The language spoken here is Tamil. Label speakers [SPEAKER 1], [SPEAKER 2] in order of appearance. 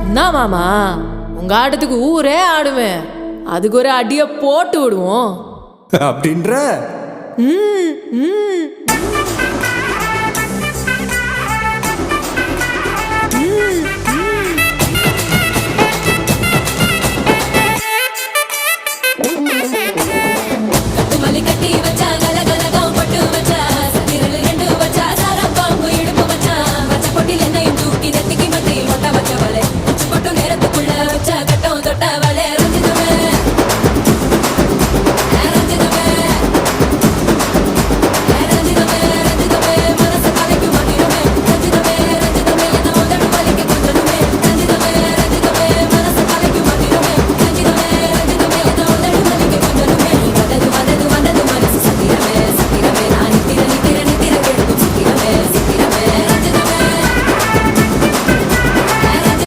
[SPEAKER 1] என்ன மாமா, உங்க ஆட்டத்துக்கு ஊரே ஆடுவேன். அதுக்கு ஒரு அடிய போட்டு விடுவோம்
[SPEAKER 2] அப்படின்ற
[SPEAKER 1] ம் ம்